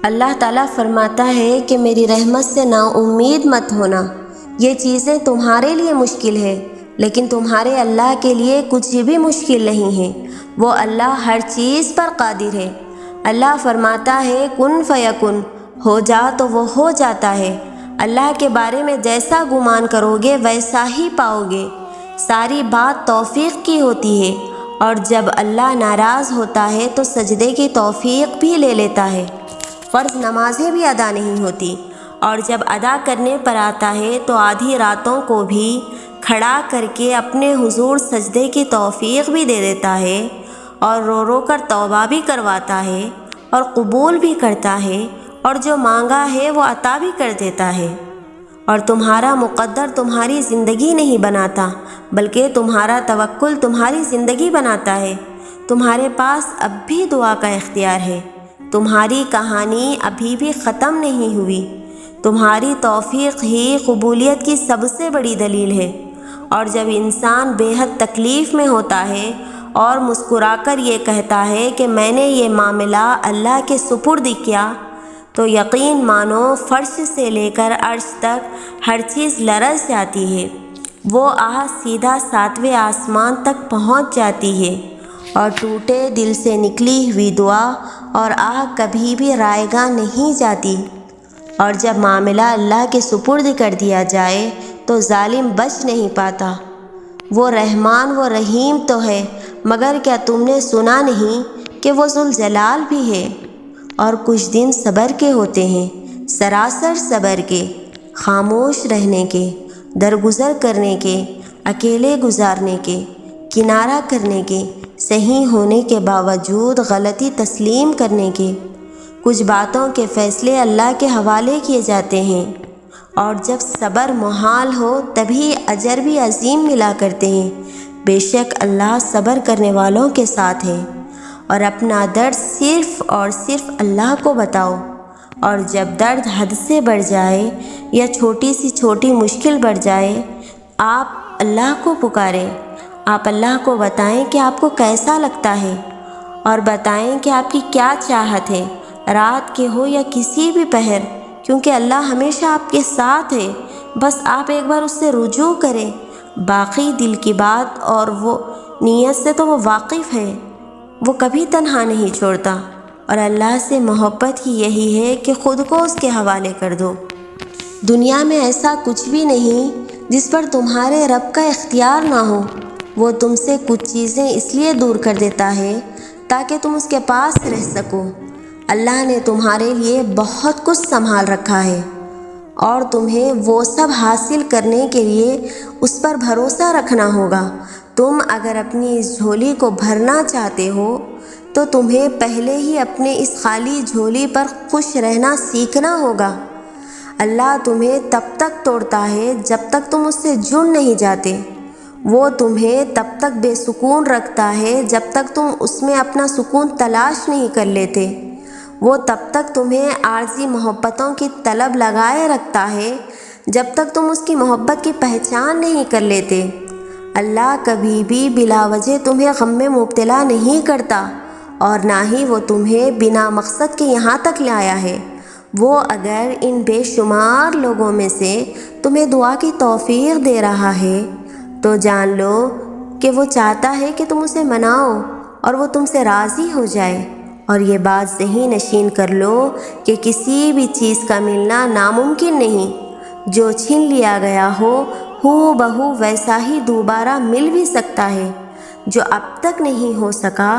اللہ تعالیٰ فرماتا ہے کہ میری رحمت سے نا امید مت ہونا۔ یہ چیزیں تمہارے لیے مشکل ہے لیکن تمہارے اللہ کے لیے کچھ بھی مشکل نہیں ہے۔ وہ اللہ ہر چیز پر قادر ہے۔ اللہ فرماتا ہے کن فیکن، ہو جا تو وہ ہو جاتا ہے۔ اللہ کے بارے میں جیسا گمان کرو گے ویسا ہی پاؤ گے۔ ساری بات توفیق کی ہوتی ہے، اور جب اللہ ناراض ہوتا ہے تو سجدے کی توفیق بھی لے لیتا ہے۔ فرض نمازیں بھی ادا نہیں ہوتی، اور جب ادا کرنے پر آتا ہے تو آدھی راتوں کو بھی کھڑا کر کے اپنے حضور سجدے کی توفیق بھی دے دیتا ہے، اور رو رو کر توبہ بھی کرواتا ہے، اور قبول بھی کرتا ہے، اور جو مانگا ہے وہ عطا بھی کر دیتا ہے۔ اور تمہارا مقدر تمہاری زندگی نہیں بناتا، بلکہ تمہارا توکل تمہاری زندگی بناتا ہے۔ تمہارے پاس اب بھی دعا کا اختیار ہے۔ تمہاری کہانی ابھی بھی ختم نہیں ہوئی۔ تمہاری توفیق ہی قبولیت کی سب سے بڑی دلیل ہے۔ اور جب انسان بے حد تکلیف میں ہوتا ہے اور مسکرا کر یہ کہتا ہے کہ میں نے یہ معاملہ اللہ کے سپرد کیا، تو یقین مانو فرش سے لے کر عرش تک ہر چیز لرز جاتی ہے۔ وہ آہ سیدھا 7ویں آسمان تک پہنچ جاتی ہے، اور ٹوٹے دل سے نکلی ہوئی دعا اور آہ کبھی بھی رائیگاں نہیں جاتی۔ اور جب معاملہ اللہ کے سپرد کر دیا جائے تو ظالم بچ نہیں پاتا۔ وہ رحمان و رحیم تو ہے، مگر کیا تم نے سنا نہیں کہ وہ ذوالجلال بھی ہے؟ اور کچھ دن صبر کے ہوتے ہیں، سراسر صبر کے، خاموش رہنے کے، درگزر کرنے کے، اکیلے گزارنے کے، کنارہ کرنے کے، صحیح ہونے کے باوجود غلطی تسلیم کرنے کے۔ کچھ باتوں کے فیصلے اللہ کے حوالے کیے جاتے ہیں، اور جب صبر محال ہو تبھی اجر بھی عظیم ملا کرتے ہیں۔ بے شک اللہ صبر کرنے والوں کے ساتھ ہے۔ اور اپنا درد صرف اور صرف اللہ کو بتاؤ، اور جب درد حد سے بڑھ جائے یا چھوٹی سی چھوٹی مشکل بڑھ جائے، آپ اللہ کو پکاریں۔ آپ اللہ کو بتائیں کہ آپ کو کیسا لگتا ہے، اور بتائیں کہ آپ کی کیا چاہت ہے، رات کے ہو یا کسی بھی پہر، کیونکہ اللہ ہمیشہ آپ کے ساتھ ہے۔ بس آپ ایک بار اس سے رجوع کریں۔ باقی دل کی بات اور وہ نیت سے تو وہ واقف ہے، وہ کبھی تنہا نہیں چھوڑتا۔ اور اللہ سے محبت ہی یہی ہے کہ خود کو اس کے حوالے کر دو۔ دنیا میں ایسا کچھ بھی نہیں جس پر تمہارے رب کا اختیار نہ ہو۔ وہ تم سے کچھ چیزیں اس لیے دور کر دیتا ہے تاکہ تم اس کے پاس رہ سکو۔ اللہ نے تمہارے لیے بہت کچھ سنبھال رکھا ہے، اور تمہیں وہ سب حاصل کرنے کے لیے اس پر بھروسہ رکھنا ہوگا۔ تم اگر اپنی اس جھولی کو بھرنا چاہتے ہو تو تمہیں پہلے ہی اپنے اس خالی جھولی پر خوش رہنا سیکھنا ہوگا۔ اللہ تمہیں تب تک توڑتا ہے جب تک تم اس سے جڑ نہیں جاتے۔ وہ تمہیں تب تک بے سکون رکھتا ہے جب تک تم اس میں اپنا سکون تلاش نہیں کر لیتے۔ وہ تب تک تمہیں عارضی محبتوں کی طلب لگائے رکھتا ہے جب تک تم اس کی محبت کی پہچان نہیں کر لیتے۔ اللہ کبھی بھی بلا وجہ تمہیں غم میں مبتلا نہیں کرتا، اور نہ ہی وہ تمہیں بنا مقصد کے یہاں تک لایا ہے۔ وہ اگر ان بے شمار لوگوں میں سے تمہیں دعا کی توفیق دے رہا ہے تو جان لو کہ وہ چاہتا ہے کہ تم اسے مناؤ اور وہ تم سے راضی ہو جائے۔ اور یہ بات ذہن نشین کر لو کہ کسی بھی چیز کا ملنا ناممکن نہیں۔ جو چھین لیا گیا ہو بہو ویسا ہی دوبارہ مل بھی سکتا ہے۔ جو اب تک نہیں ہو سکا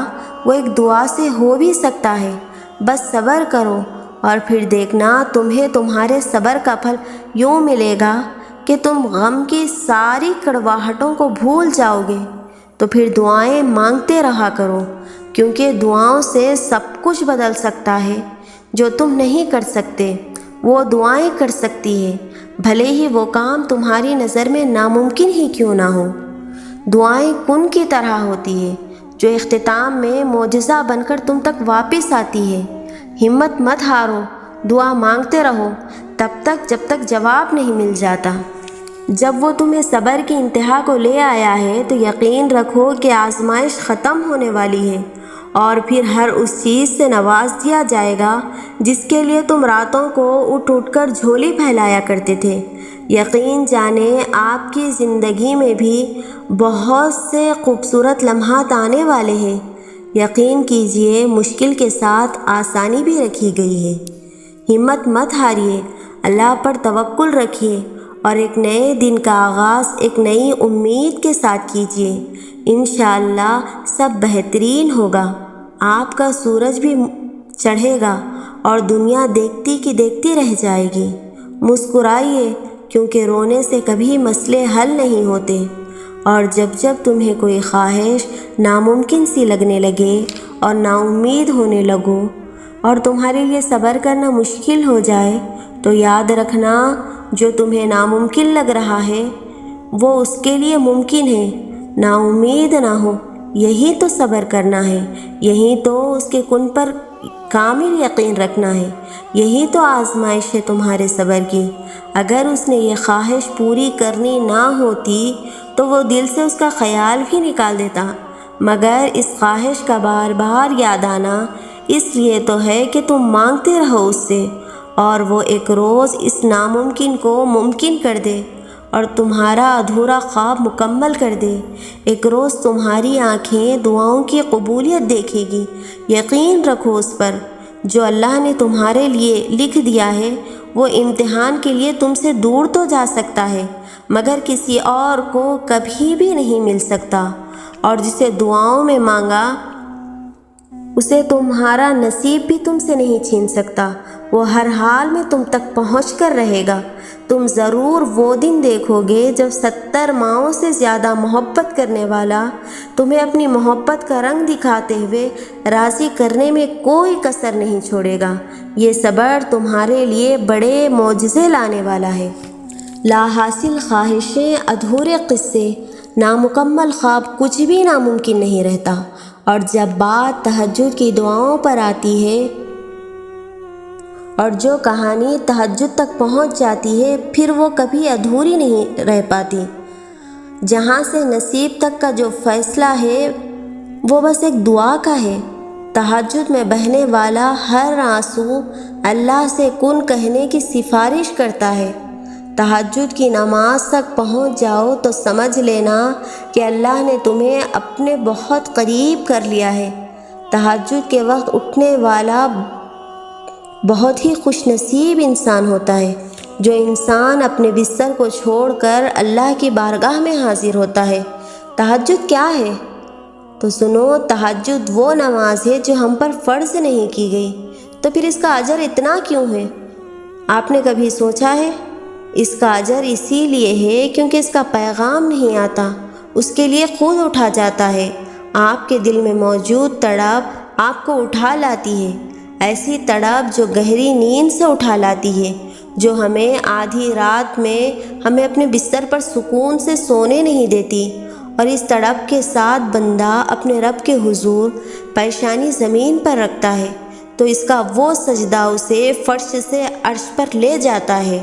وہ ایک دعا سے ہو بھی سکتا ہے۔ بس صبر کرو، اور پھر دیکھنا تمہیں تمہارے صبر کا پھل یوں ملے گا کہ تم غم کی ساری کڑواہٹوں کو بھول جاؤ گے۔ تو پھر دعائیں مانگتے رہا کرو، کیونکہ دعاؤں سے سب کچھ بدل سکتا ہے۔ جو تم نہیں کر سکتے وہ دعائیں کر سکتی ہے، بھلے ہی وہ کام تمہاری نظر میں ناممکن ہی کیوں نہ ہو۔ دعائیں کن کی طرح ہوتی ہے جو اختتام میں معجزہ بن کر تم تک واپس آتی ہے۔ ہمت مت ہارو، دعا مانگتے رہو تب تک جب تک جواب نہیں مل جاتا۔ جب وہ تمہیں صبر کی انتہا کو لے آیا ہے تو یقین رکھو کہ آزمائش ختم ہونے والی ہے، اور پھر ہر اس چیز سے نواز دیا جائے گا جس کے لیے تم راتوں کو اٹھ اٹھ کر جھولی پھیلایا کرتے تھے۔ یقین جانیں آپ کی زندگی میں بھی بہت سے خوبصورت لمحات آنے والے ہیں۔ یقین کیجئے مشکل کے ساتھ آسانی بھی رکھی گئی ہے۔ ہمت مت ہاریے، اللہ پر توکل رکھیے اور ایک نئے دن کا آغاز ایک نئی امید کے ساتھ کیجئے۔ انشاءاللہ سب بہترین ہوگا۔ آپ کا سورج بھی چڑھے گا اور دنیا دیکھتی کی دیکھتی رہ جائے گی۔ مسکرائیے کیونکہ رونے سے کبھی مسئلے حل نہیں ہوتے، اور جب جب تمہیں کوئی خواہش ناممکن سی لگنے لگے اور نا امید ہونے لگو اور تمہارے لیے صبر کرنا مشکل ہو جائے تو یاد رکھنا جو تمہیں ناممکن لگ رہا ہے وہ اس کے لیے ممکن ہے۔ نا امید نہ ہو، یہی تو صبر کرنا ہے، یہی تو اس کے کن پر کامل یقین رکھنا ہے، یہی تو آزمائش ہے تمہارے صبر کی۔ اگر اس نے یہ خواہش پوری کرنی نہ ہوتی تو وہ دل سے اس کا خیال بھی نکال دیتا، مگر اس خواہش کا بار بار یاد آنا اس لیے تو ہے کہ تم مانگتے رہو اس سے، اور وہ ایک روز اس ناممکن کو ممکن کر دے اور تمہارا ادھورا خواب مکمل کر دے۔ ایک روز تمہاری آنکھیں دعاؤں کی قبولیت دیکھے گی۔ یقین رکھو اس پر، جو اللہ نے تمہارے لیے لکھ دیا ہے وہ امتحان کے لیے تم سے دور تو جا سکتا ہے مگر کسی اور کو کبھی بھی نہیں مل سکتا، اور جسے دعاؤں میں مانگا اسے تمہارا نصیب بھی تم سے نہیں چھین سکتا۔ وہ ہر حال میں تم تک پہنچ کر رہے گا۔ تم ضرور وہ دن دیکھو گے جب 70 ماؤں سے زیادہ محبت کرنے والا تمہیں اپنی محبت کا رنگ دکھاتے ہوئے راضی کرنے میں کوئی کسر نہیں چھوڑے گا۔ یہ صبر تمہارے لیے بڑے معجزے لانے والا ہے۔ لا حاصل خواہشیں، ادھورے قصے، نامکمل خواب، کچھ بھی ناممکن نہیں رہتا، اور جب بات تہجد کی دعاؤں پر آتی ہے اور جو کہانی تہجد تک پہنچ جاتی ہے پھر وہ کبھی ادھوری نہیں رہ پاتی۔ جہاں سے نصیب تک کا جو فیصلہ ہے وہ بس ایک دعا کا ہے۔ تہجد میں بہنے والا ہر آنسو اللہ سے کن کہنے کی سفارش کرتا ہے۔ تہجد کی نماز تک پہنچ جاؤ تو سمجھ لینا کہ اللہ نے تمہیں اپنے بہت قریب کر لیا ہے۔ تہجد کے وقت اٹھنے والا بہت ہی خوش نصیب انسان ہوتا ہے، جو انسان اپنے بستر کو چھوڑ کر اللہ کی بارگاہ میں حاضر ہوتا ہے۔ تہجد کیا ہے؟ تو سنو، تہجد وہ نماز ہے جو ہم پر فرض نہیں کی گئی، تو پھر اس کا اجر اتنا کیوں ہے؟ آپ نے کبھی سوچا ہے؟ اس کا اجر اسی لیے ہے کیونکہ اس کا پیغام نہیں آتا، اس کے لیے خود اٹھا جاتا ہے۔ آپ کے دل میں موجود تڑپ آپ کو اٹھا لاتی ہے، ایسی تڑپ جو گہری نیند سے اٹھا لاتی ہے، جو ہمیں آدھی رات میں ہمیں اپنے بستر پر سکون سے سونے نہیں دیتی، اور اس تڑپ کے ساتھ بندہ اپنے رب کے حضور پیشانی زمین پر رکھتا ہے تو اس کا وہ سجدہ اسے فرش سے عرش پر لے جاتا ہے۔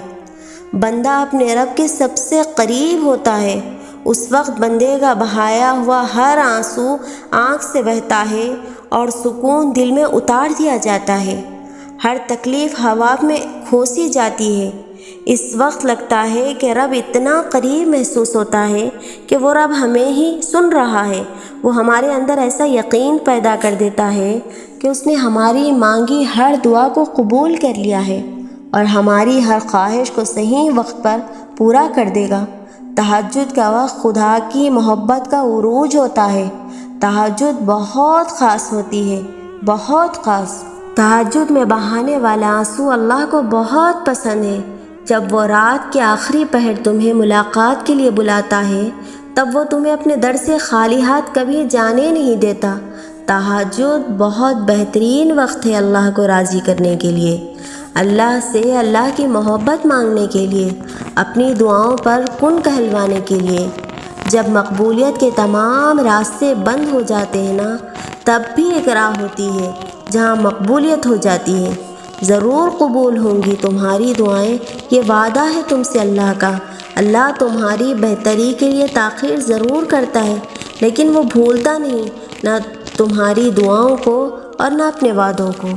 بندہ اپنے رب کے سب سے قریب ہوتا ہے۔ اس وقت بندے کا بہایا ہوا ہر آنسو آنکھ سے بہتا ہے اور سکون دل میں اتار دیا جاتا ہے، ہر تکلیف ہوا میں کھوسی جاتی ہے۔ اس وقت لگتا ہے کہ رب اتنا قریب محسوس ہوتا ہے کہ وہ رب ہمیں ہی سن رہا ہے۔ وہ ہمارے اندر ایسا یقین پیدا کر دیتا ہے کہ اس نے ہماری مانگی ہر دعا کو قبول کر لیا ہے اور ہماری ہر خواہش کو صحیح وقت پر پورا کر دے گا۔ تہجد کا وقت خدا کی محبت کا عروج ہوتا ہے۔ تہجد بہت خاص ہوتی ہے، بہت خاص۔ تہجد میں بہانے والا آنسو اللہ کو بہت پسند ہے۔ جب وہ رات کے آخری پہر تمہیں ملاقات کے لیے بلاتا ہے تب وہ تمہیں اپنے در سے خالی ہاتھ کبھی جانے نہیں دیتا۔ تہجد بہت بہترین وقت ہے اللہ کو راضی کرنے کے لیے، اللہ سے اللہ کی محبت مانگنے کے لیے، اپنی دعاؤں پر کن کہلوانے کے لیے۔ جب مقبولیت کے تمام راستے بند ہو جاتے ہیں نا، تب بھی ایک راہ ہوتی ہے جہاں مقبولیت ہو جاتی ہے۔ ضرور قبول ہوں گی تمہاری دعائیں، یہ وعدہ ہے تم سے اللہ کا۔ اللہ تمہاری بہتری کے لیے تاخیر ضرور کرتا ہے لیکن وہ بھولتا نہیں، نہ تمہاری دعاؤں کو اور نہ اپنے وعدوں کو۔